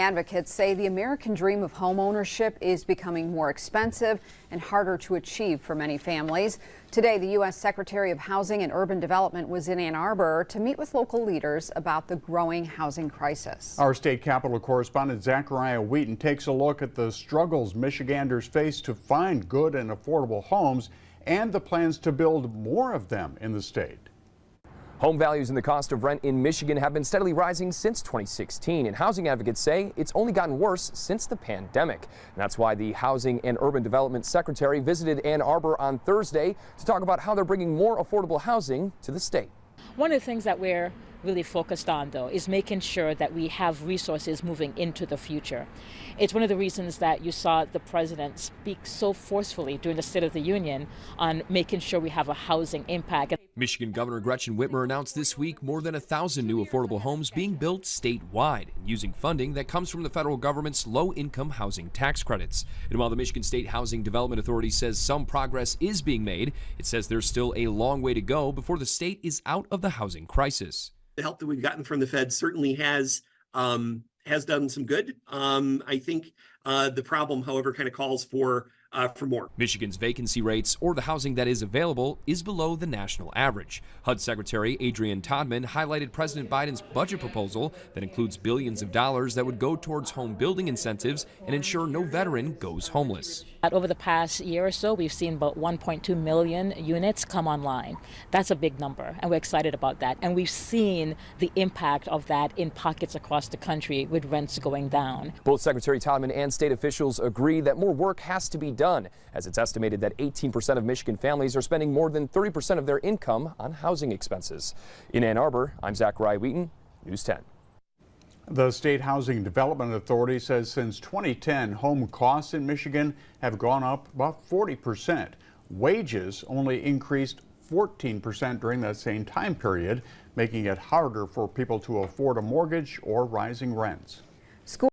Advocates say the American dream of homeownership is becoming more expensive and harder to achieve for many families. Today, the U.S. Secretary of Housing and Urban Development was in Ann Arbor to meet with local leaders about the growing housing crisis. Our state capitol correspondent Zachariah Wheaton takes a look at the struggles Michiganders face to find good and affordable homes and the plans to build more of them in the state. Home values and the cost of rent in Michigan have been steadily rising since 2016, and housing advocates say it's only gotten worse since the pandemic. And that's why the Housing and Urban Development Secretary visited Ann Arbor on Thursday to talk about how they're bringing more affordable housing to the state. One of the things that we're really focused on, though, is making sure that we have resources moving into the future. It's one of the reasons that you saw the president speak so forcefully during the State of the Union on making sure we have a housing impact. Michigan Governor Gretchen Whitmer announced this week more than 1,000 new affordable homes being built statewide using funding that comes from the federal government's low-income housing tax credits. And while the Michigan State Housing Development Authority says some progress is being made, it says there's still a long way to go before the state is out of the housing crisis. The help that we've gotten from the Fed certainly has done some good. I think the problem, however, kind of calls for more. Michigan's vacancy rates, or the housing that is available, is below the national average. HUD Secretary Adrianne Todman highlighted President Biden's budget proposal that includes billions of dollars that would go towards home building incentives and ensure no veteran goes homeless. Over the past year or so, we've seen about 1.2 million units come online. That's a big number, and we're excited about that. And we've seen the impact of that in pockets across the country with rents going down. Both Secretary Todman and state officials agree that more work has to be done, as it's estimated that 18% of Michigan families are spending more than 30% of their income on housing expenses. In Ann Arbor, I'm Zachariah Wheaton, News 10. The State Housing Development Authority says since 2010, home costs in Michigan have gone up about 40%. Wages only increased 14% during that same time period, making it harder for people to afford a mortgage or rising rents.